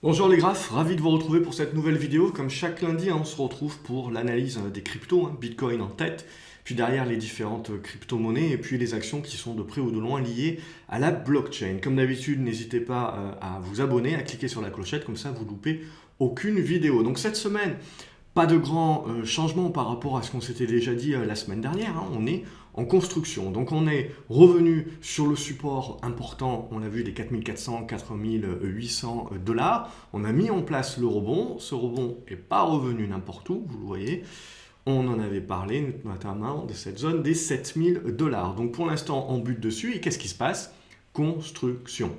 Bonjour les graphes, ravi de vous retrouver pour cette nouvelle vidéo. Comme chaque lundi, on se retrouve pour l'analyse des cryptos, Bitcoin en tête, puis derrière les différentes crypto-monnaies et puis les actions qui sont de près ou de loin liées à la blockchain. Comme d'habitude, n'hésitez pas à vous abonner, à cliquer sur la clochette, comme ça vous loupez aucune vidéo. Donc cette semaine, pas de grands changements par rapport à ce qu'on s'était déjà dit la semaine dernière. On est en construction. Donc on est revenu sur le support important, on a vu des 4400, 4800 dollars. On a mis en place le rebond. Ce rebond n'est pas revenu n'importe où, vous le voyez. On en avait parlé notamment de cette zone des 7000 dollars. Donc pour l'instant, on bute dessus. Et qu'est-ce qui se passe? Construction.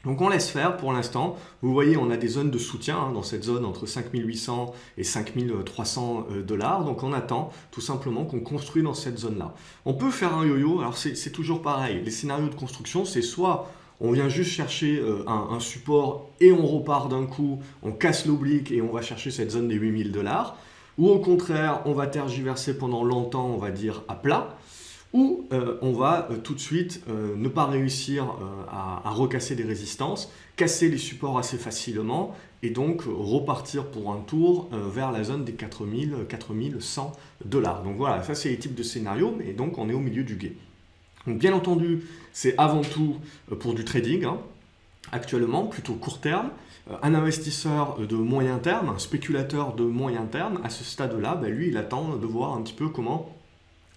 Donc on laisse faire pour l'instant. Vous voyez, on a des zones de soutien dans cette zone entre 5800 et 5300 dollars. Donc on attend tout simplement qu'on construise dans cette zone-là. On peut faire un yo-yo. Alors c'est toujours pareil. Les scénarios de construction, c'est soit on vient juste chercher un support et on repart d'un coup, on casse l'oblique et on va chercher cette zone des 8000 dollars. Ou au contraire, on va tergiverser pendant longtemps, on va dire à plat. Ou on va tout de suite ne pas réussir à recasser des résistances, casser les supports assez facilement et donc repartir pour un tour vers la zone des 4000, 4100 dollars. Donc voilà, ça c'est les types de scénarios, mais donc on est au milieu du gué. Donc bien entendu, c'est avant tout pour du trading, actuellement, plutôt court terme. Un investisseur de moyen terme, un spéculateur de moyen terme, à ce stade-là, lui il attend de voir un petit peu comment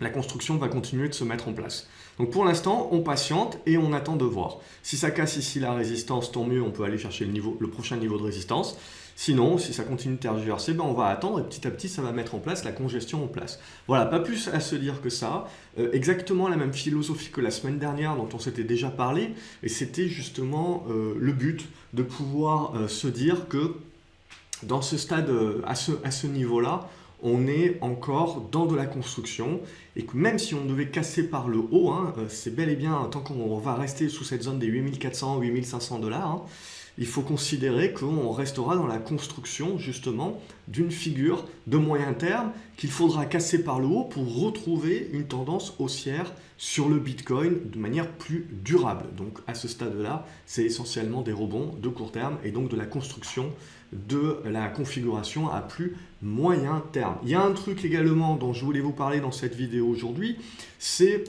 la construction va continuer de se mettre en place. Donc pour l'instant, on patiente et on attend de voir. Si ça casse ici la résistance, tant mieux, on peut aller chercher le prochain niveau de résistance. Sinon, si ça continue de tergiverser, on va attendre et petit à petit, ça va mettre en place la congestion en place. Voilà, pas plus à se dire que ça. Exactement la même philosophie que la semaine dernière dont on s'était déjà parlé. Et c'était justement le but de pouvoir se dire que dans ce stade, à ce niveau-là, on est encore dans de la construction et que même si on devait casser par le haut, c'est bel et bien, tant qu'on va rester sous cette zone des 8400, 8500 dollars, il faut considérer qu'on restera dans la construction justement d'une figure de moyen terme qu'il faudra casser par le haut pour retrouver une tendance haussière sur le Bitcoin de manière plus durable. Donc à ce stade-là, c'est essentiellement des rebonds de court terme et donc de la construction de la configuration à plus moyen terme. Il y a un truc également dont je voulais vous parler dans cette vidéo aujourd'hui, c'est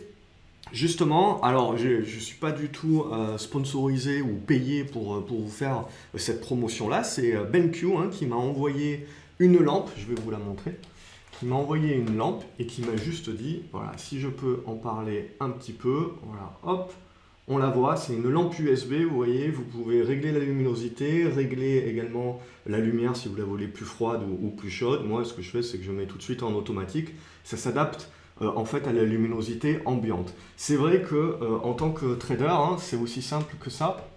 justement, alors je ne suis pas du tout sponsorisé ou payé pour vous faire cette promotion-là, c'est BenQ qui m'a envoyé une lampe, je vais vous la montrer, qui m'a envoyé une lampe et qui m'a juste dit, voilà, si je peux en parler un petit peu, voilà, hop, on la voit, c'est une lampe USB, vous voyez, vous pouvez régler la luminosité, régler également la lumière si vous la voulez plus froide ou plus chaude. Moi, ce que je fais, c'est que je mets tout de suite en automatique, ça s'adapte en fait à la luminosité ambiante. C'est vrai que en tant que trader, c'est aussi simple que ça.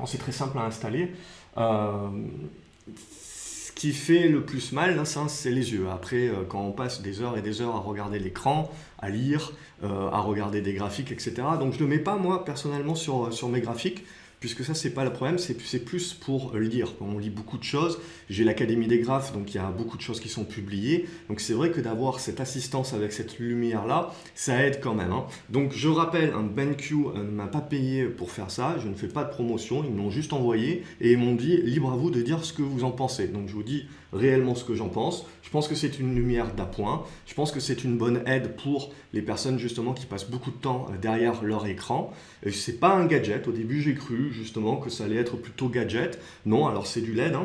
C'est très simple à installer. Ce qui fait le plus mal, c'est les yeux. Après, quand on passe des heures et des heures à regarder l'écran, à lire, à regarder des graphiques, etc. Donc je ne le mets pas moi personnellement sur mes graphiques, puisque ça c'est pas le problème, c'est plus pour lire. On lit beaucoup de choses, j'ai l'Académie des graphes, donc il y a beaucoup de choses qui sont publiées, donc c'est vrai que d'avoir cette assistance avec cette lumière-là, ça aide quand même. Donc je rappelle, BenQ ne m'a pas payé pour faire ça, je ne fais pas de promotion, ils m'ont juste envoyé et ils m'ont dit libre à vous de dire ce que vous en pensez. Donc je vous dis réellement ce que j'en pense. Je pense que c'est une lumière d'appoint, je pense que c'est une bonne aide pour les personnes justement qui passent beaucoup de temps derrière leur écran. C'est pas un gadget, au début j'ai cru justement que ça allait être plutôt gadget. Non, alors c'est du LED,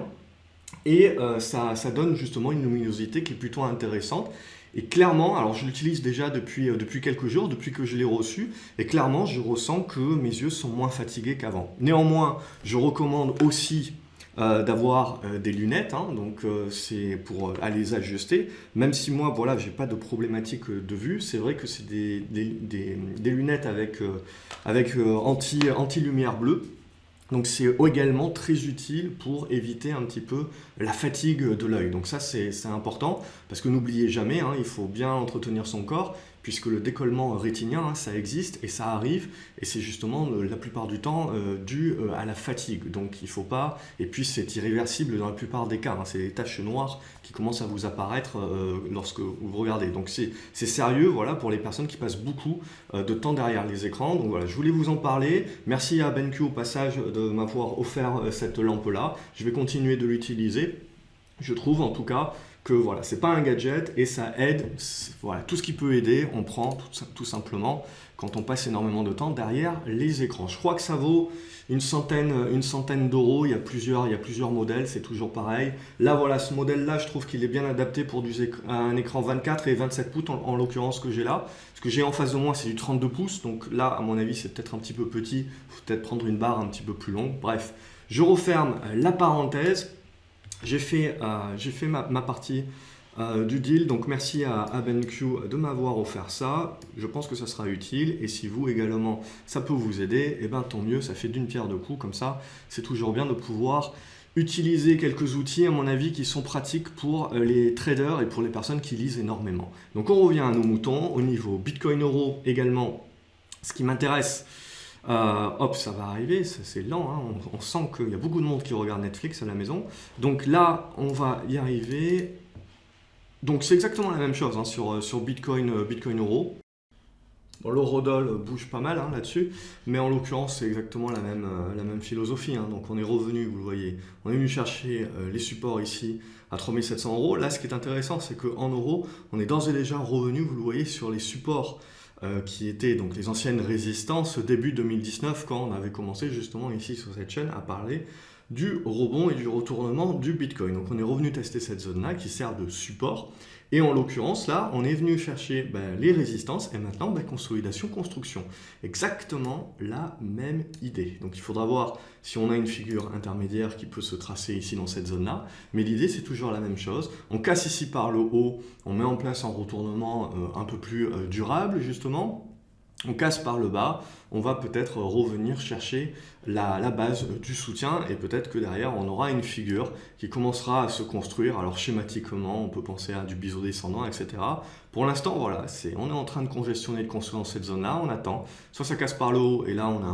et ça donne justement une luminosité qui est plutôt intéressante. Et clairement, alors je l'utilise déjà depuis quelques jours, depuis que je l'ai reçu, et clairement je ressens que mes yeux sont moins fatigués qu'avant. Néanmoins, je recommande aussi d'avoir des lunettes, donc c'est pour aller les ajuster. Même si moi, voilà, j'ai pas de problématique de vue, c'est vrai que c'est des lunettes avec anti-lumière bleue. Donc c'est également très utile pour éviter un petit peu la fatigue de l'œil. Donc ça c'est important parce que n'oubliez jamais, il faut bien entretenir son corps puisque le décollement rétinien, hein, ça existe et ça arrive, et c'est justement la plupart du temps dû à la fatigue. Donc il ne faut pas, et puis c'est irréversible dans la plupart des cas, hein, c'est des taches noires qui commencent à vous apparaître lorsque vous regardez. Donc c'est sérieux, voilà, pour les personnes qui passent beaucoup de temps derrière les écrans. Donc voilà, je voulais vous en parler. Merci à BenQ au passage de m'avoir offert cette lampe-là. Je vais continuer de l'utiliser. Je trouve en tout cas que voilà, c'est pas un gadget et ça aide, voilà, tout ce qui peut aider, on prend tout simplement quand on passe énormément de temps derrière les écrans. Je crois que ça vaut une centaine d'euros, il y a plusieurs modèles, c'est toujours pareil. Là voilà, ce modèle-là, je trouve qu'il est bien adapté pour un écran 24 et 27 pouces en l'occurrence que j'ai là. Ce que j'ai en face de moi, c'est du 32 pouces, donc là, à mon avis, c'est peut-être un petit peu petit, il faut peut-être prendre une barre un petit peu plus longue. Bref, je referme la parenthèse. J'ai fait ma partie du deal, donc merci à BenQ de m'avoir offert ça. Je pense que ça sera utile et si vous également ça peut vous aider, et ben tant mieux, ça fait d'une pierre deux coups. Comme ça, c'est toujours bien de pouvoir utiliser quelques outils à mon avis qui sont pratiques pour les traders et pour les personnes qui lisent énormément. Donc on revient à nos moutons au niveau Bitcoin Euro également. Ce qui m'intéresse, hop, ça va arriver, c'est lent, hein, on sent qu'il y a beaucoup de monde qui regarde Netflix à la maison. Donc là, on va y arriver. Donc c'est exactement la même chose hein, sur Bitcoin Euro. Bon, l'eurodoll bouge pas mal hein, là-dessus, mais en l'occurrence, c'est exactement la même philosophie. Hein. Donc on est revenu, vous le voyez, on est venu chercher les supports ici à 3700 euros. Là, ce qui est intéressant, c'est qu'en euros, on est d'ores et déjà revenu, vous le voyez, sur les supports qui étaient donc les anciennes résistances début 2019 quand on avait commencé justement ici sur cette chaîne à parler du rebond et du retournement du Bitcoin. Donc on est revenu tester cette zone-là qui sert de support. Et en l'occurrence, là, on est venu chercher les résistances et maintenant, consolidation, construction. Exactement la même idée. Donc il faudra voir si on a une figure intermédiaire qui peut se tracer ici dans cette zone-là. Mais l'idée, c'est toujours la même chose. On casse ici par le haut, on met en place un retournement un peu plus durable, justement. On casse par le bas, on va peut-être revenir chercher la base du soutien et peut-être que derrière on aura une figure qui commencera à se construire. Alors schématiquement, on peut penser à du biseau descendant, etc. Pour l'instant, voilà, on est en train de congestionner, de construire dans cette zone-là, on attend. Soit ça casse par le haut et là on a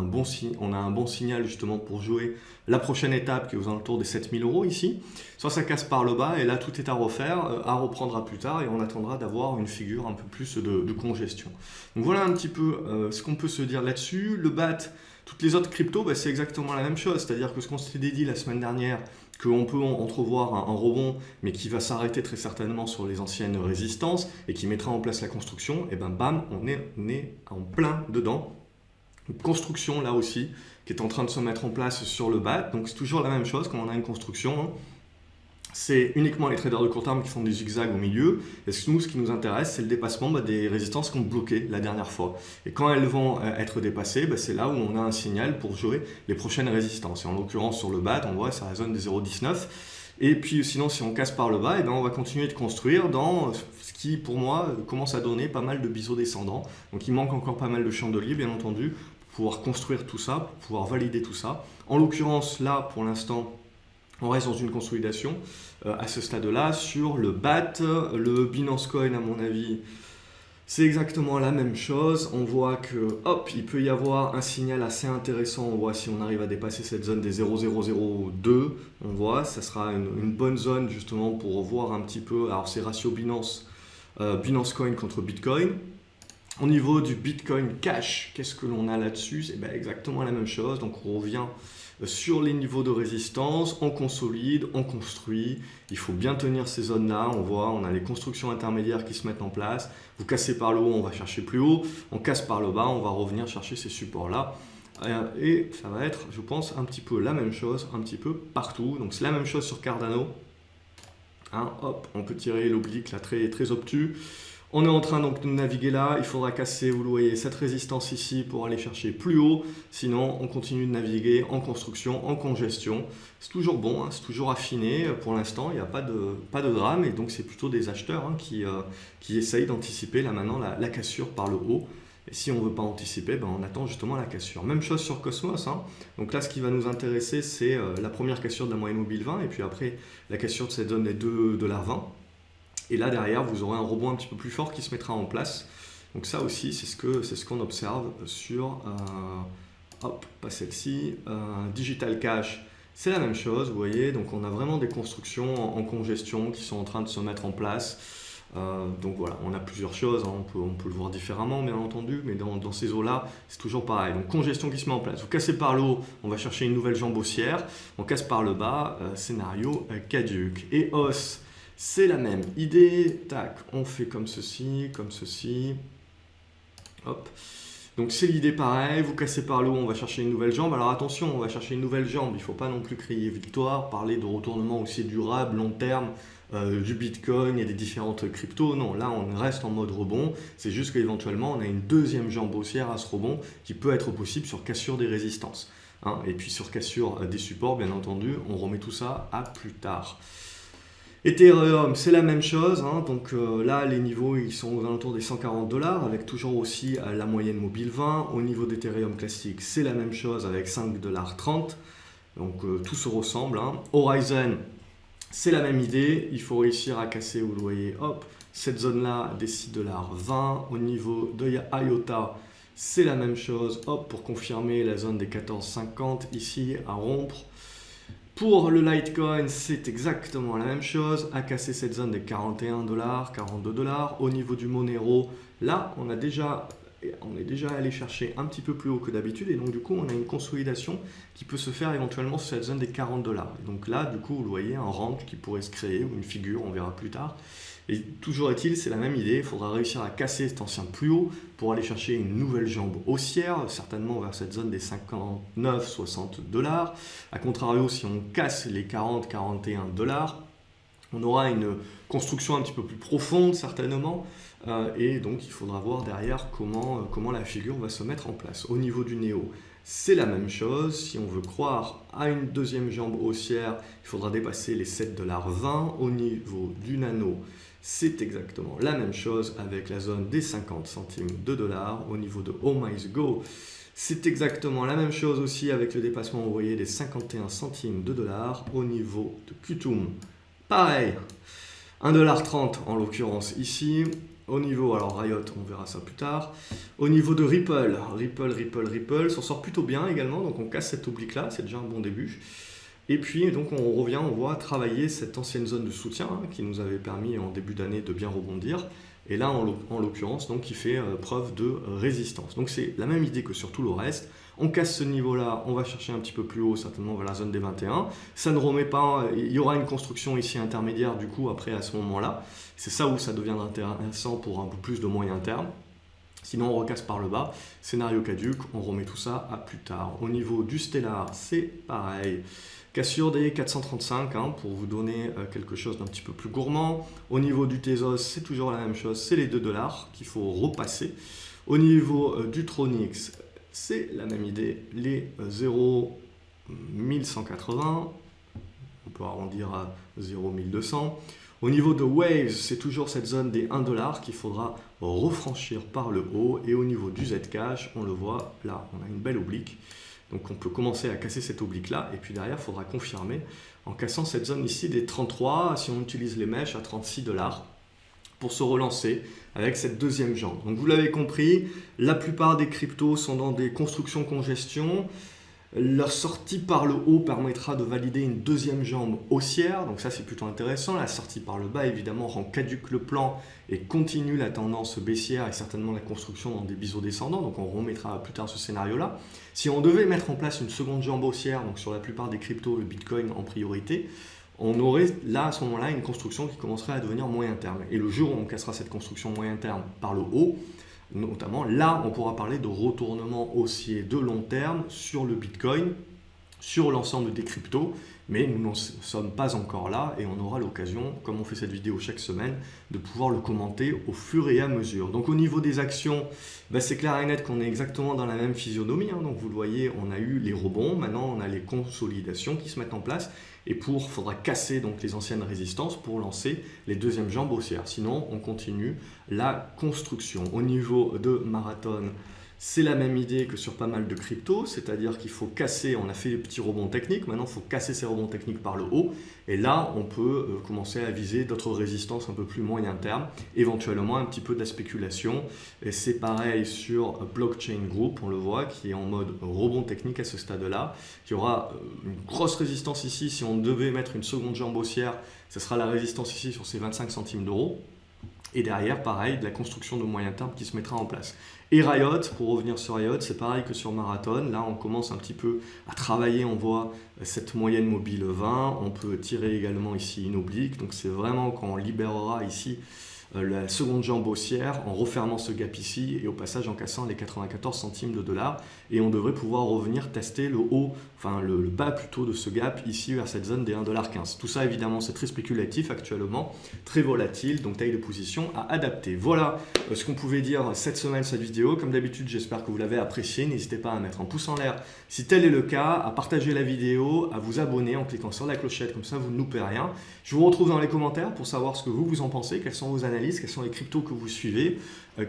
un bon signal justement pour jouer la prochaine étape qui est aux alentours des 7000 euros ici. Soit ça casse par le bas et là tout est à refaire, à reprendre à plus tard et on attendra d'avoir une figure un peu plus de congestion. Donc voilà un petit peu ce qu'on peut se dire là-dessus. Le BAT, toutes les autres cryptos, c'est exactement la même chose. C'est-à-dire que ce qu'on s'était dit la semaine dernière, qu'on peut entrevoir un rebond, mais qui va s'arrêter très certainement sur les anciennes résistances et qui mettra en place la construction, et bam, on est en plein dedans. Une construction là aussi, qui est en train de se mettre en place sur le BAT. Donc c'est toujours la même chose quand on a une construction. Hein. C'est uniquement les traders de court terme qui font des zigzags au milieu. Et nous, ce qui nous intéresse, c'est le dépassement des résistances qu'on bloquait la dernière fois. Et quand elles vont être dépassées, c'est là où on a un signal pour jouer les prochaines résistances. Et en l'occurrence, sur le BAT, on voit ça résonne des 0,19. Et puis sinon, si on casse par le bas, on va continuer de construire dans ce qui, pour moi, commence à donner pas mal de biseaux descendants. Donc il manque encore pas mal de chandeliers, bien entendu, pour pouvoir construire tout ça, pour pouvoir valider tout ça. En l'occurrence, là, pour l'instant, on reste dans une consolidation à ce stade-là. Sur le BAT, le Binance Coin, à mon avis, c'est exactement la même chose. On voit que, hop, il peut y avoir un signal assez intéressant. On voit si on arrive à dépasser cette zone des 0,002. On voit, ça sera une bonne zone justement pour voir un petit peu. Alors, c'est ratio Binance Coin contre Bitcoin. Au niveau du Bitcoin Cash, qu'est-ce que l'on a là-dessus? C'est exactement la même chose. Donc, on revient sur les niveaux de résistance, on consolide, on construit. Il faut bien tenir ces zones-là. On voit, on a les constructions intermédiaires qui se mettent en place. Vous cassez par le haut, on va chercher plus haut. On casse par le bas, on va revenir chercher ces supports-là. Et ça va être, je pense, un petit peu la même chose, un petit peu partout. Donc, c'est la même chose sur Cardano. Hein, hop, on peut tirer l'oblique là très, très obtus. On est en train donc de naviguer là, il faudra casser, vous le voyez, cette résistance ici pour aller chercher plus haut. Sinon, on continue de naviguer en construction, en congestion. C'est toujours bon, hein, c'est toujours affiné. Pour l'instant, il n'y a pas de drame. Et donc, c'est plutôt des acheteurs hein, qui essayent d'anticiper là maintenant la cassure par le haut. Et si on ne veut pas anticiper, on attend justement la cassure. Même chose sur Cosmos. Hein. Donc là, ce qui va nous intéresser, c'est la première cassure de la moyenne mobile 20 et puis après, la cassure de cette zone des $2,20. Et là, derrière, vous aurez un rebond un petit peu plus fort qui se mettra en place. Donc ça aussi, c'est ce qu'on observe sur, hop, pas celle-ci, Digital Cash. C'est la même chose, vous voyez, donc on a vraiment des constructions en congestion qui sont en train de se mettre en place. Donc voilà, on a plusieurs choses, hein, on peut le voir différemment bien entendu, mais dans ces eaux-là, c'est toujours pareil. Donc congestion qui se met en place. Vous cassez par le haut, on va chercher une nouvelle jambe haussière. On casse par le bas, scénario caduc. Et os, c'est la même idée. Tac, on fait comme ceci, hop. Donc c'est l'idée pareil, vous cassez par le haut, on va chercher une nouvelle jambe. Alors attention, on va chercher une nouvelle jambe, il ne faut pas non plus crier victoire, parler de retournement aussi durable, long terme, du Bitcoin et des différentes cryptos. Non, là on reste en mode rebond, c'est juste qu'éventuellement on a une deuxième jambe haussière à ce rebond qui peut être possible sur cassure des résistances. Hein, et puis sur cassure des supports, bien entendu, on remet tout ça à plus tard. Ethereum, c'est la même chose, hein, donc là les niveaux ils sont aux alentours des 140 $, avec toujours aussi la moyenne mobile 20. Au niveau d'Ethereum classique, c'est la même chose avec 5,30 $, donc tout se ressemble. Hein. Horizon, c'est la même idée, il faut réussir à casser, vous le voyez, hop, cette zone-là des 6,20 $. Au niveau de IOTA, c'est la même chose, hop, pour confirmer la zone des 14,50 $, ici à rompre. Pour le Litecoin, c'est exactement la même chose, à casser cette zone des 41 $, 42 $. Au niveau du Monero, là, on est déjà allé chercher un petit peu plus haut que d'habitude, et donc du coup, on a une consolidation qui peut se faire éventuellement sur cette zone des 40 $. Et donc là, du coup, vous voyez un range qui pourrait se créer, ou une figure, on verra plus tard. Et toujours est-il, c'est la même idée, il faudra réussir à casser cet ancien plus haut pour aller chercher une nouvelle jambe haussière, certainement vers cette zone des 59-60 $. A contrario, si on casse les 40-41 $, on aura une construction un petit peu plus profonde certainement, et donc il faudra voir derrière comment la figure va se mettre en place. Au niveau du Néo, c'est la même chose, si on veut croire à une deuxième jambe haussière, il faudra dépasser les 7,20 $. Au niveau du Nano, c'est exactement la même chose avec la zone des 50 centimes de dollars. Au niveau de OmiseGo, c'est exactement la même chose aussi avec le dépassement, vous voyez, des 51 centimes de dollars. Au niveau de Qtum, pareil, 1,30 $ en l'occurrence ici. Au niveau, alors Riot, on verra ça plus tard. Au niveau de Ripple, s'en sort plutôt bien également. Donc on casse cette oblique-là, c'est déjà un bon début. Et puis donc on revient, on voit travailler cette ancienne zone de soutien qui nous avait permis en début d'année de bien rebondir. Et là, en l'occurrence, donc, il fait preuve de résistance. Donc c'est la même idée que sur tout le reste. On casse ce niveau-là, on va chercher un petit peu plus haut, certainement vers la zone des 21. Ça ne remet pas, il y aura une construction ici intermédiaire du coup après à ce moment-là. C'est ça où ça deviendra intéressant pour un peu plus de moyen terme. Sinon, on recasse par le bas. Scénario caduc, on remet tout ça à plus tard. Au niveau du Stellar, c'est pareil. Cassure des 435 pour vous donner quelque chose d'un petit peu plus gourmand. Au niveau du Tezos, c'est toujours la même chose. C'est les 2 $ qu'il faut repasser. Au niveau du Tronix, c'est la même idée. Les 0,1180. On peut arrondir à 0,1200. Au niveau de Waves, c'est toujours cette zone des 1 $ qu'il faudra refranchir par le haut. Et au niveau du Zcash, on le voit, là, on a une belle oblique. Donc on peut commencer à casser cette oblique-là. Et puis derrière, il faudra confirmer en cassant cette zone ici des 33, si on utilise les mèches, à 36 $ pour se relancer avec cette deuxième jambe. Donc vous l'avez compris, la plupart des cryptos sont dans des constructions congestion. Leur sortie par le haut permettra de valider une deuxième jambe haussière, donc ça c'est plutôt intéressant. La sortie par le bas évidemment rend caduc le plan et continue la tendance baissière et certainement la construction dans des biseaux descendants, donc on remettra plus tard ce scénario-là. Si on devait mettre en place une seconde jambe haussière, donc sur la plupart des cryptos, le Bitcoin en priorité, on aurait là à ce moment-là une construction qui commencerait à devenir moyen terme. Et le jour où on cassera cette construction moyen terme par le haut, notamment, là, on pourra parler de retournement haussier de long terme sur le Bitcoin, sur l'ensemble des cryptos, mais nous n'en sommes pas encore là et on aura l'occasion, comme on fait cette vidéo chaque semaine, de pouvoir le commenter au fur et à mesure. Donc au niveau des actions, c'est clair et net qu'on est exactement dans la même physionomie. Donc vous le voyez, on a eu les rebonds, maintenant on a les consolidations qui se mettent en place et il faudra casser donc les anciennes résistances pour lancer les deuxièmes jambes haussières. Sinon, on continue la construction. Au niveau de Marathon, C'est la même idée que sur pas mal de cryptos, c'est-à-dire qu'il faut casser, on a fait des petits rebonds techniques, maintenant il faut casser ces rebonds techniques par le haut, et là on peut commencer à viser d'autres résistances un peu plus moyen terme, éventuellement un petit peu de la spéculation, et c'est pareil sur Blockchain Group, on le voit, qui est en mode rebond technique à ce stade-là, qui aura une grosse résistance ici, si on devait mettre une seconde jambe haussière, ce sera la résistance ici sur ces 25 centimes d'euros. Et derrière, pareil, de la construction de moyen terme qui se mettra en place. Et Riot, pour revenir sur Riot, c'est pareil que sur Marathon. Là, on commence un petit peu à travailler, on voit cette moyenne mobile 20. On peut tirer également ici une oblique. Donc c'est vraiment quand on libérera ici la seconde jambe haussière en refermant ce gap ici et au passage en cassant les 94 centimes de dollars. Et on devrait pouvoir revenir tester le haut, enfin le bas plutôt de ce gap ici vers cette zone des 1,15$. Tout ça évidemment c'est très spéculatif actuellement, très volatile, donc taille de position à adapter. Voilà ce qu'on pouvait dire cette semaine, cette vidéo. Comme d'habitude, j'espère que vous l'avez apprécié. N'hésitez pas à mettre un pouce en l'air si tel est le cas, à partager la vidéo, à vous abonner en cliquant sur la clochette, comme ça vous ne loupez rien. Je vous retrouve dans les commentaires pour savoir ce que vous en pensez, quelles sont vos analyses, quels sont les cryptos que vous suivez,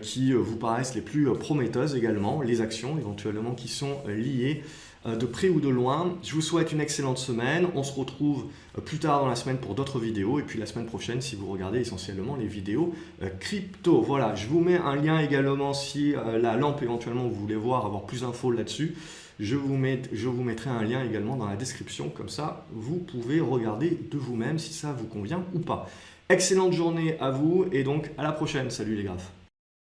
qui vous paraissent les plus prometteuses également, les actions éventuellement qui sont liées de près ou de loin. Je vous souhaite une excellente semaine. On se retrouve plus tard dans la semaine pour d'autres vidéos. Et puis la semaine prochaine, si vous regardez essentiellement les vidéos crypto. Voilà, je vous mets un lien également si la lampe éventuellement vous voulez voir, avoir plus d'infos là-dessus. Je vous mettrai un lien également dans la description. Comme ça, vous pouvez regarder de vous-même si ça vous convient ou pas. Excellente journée à vous et donc à la prochaine. Salut les graphes.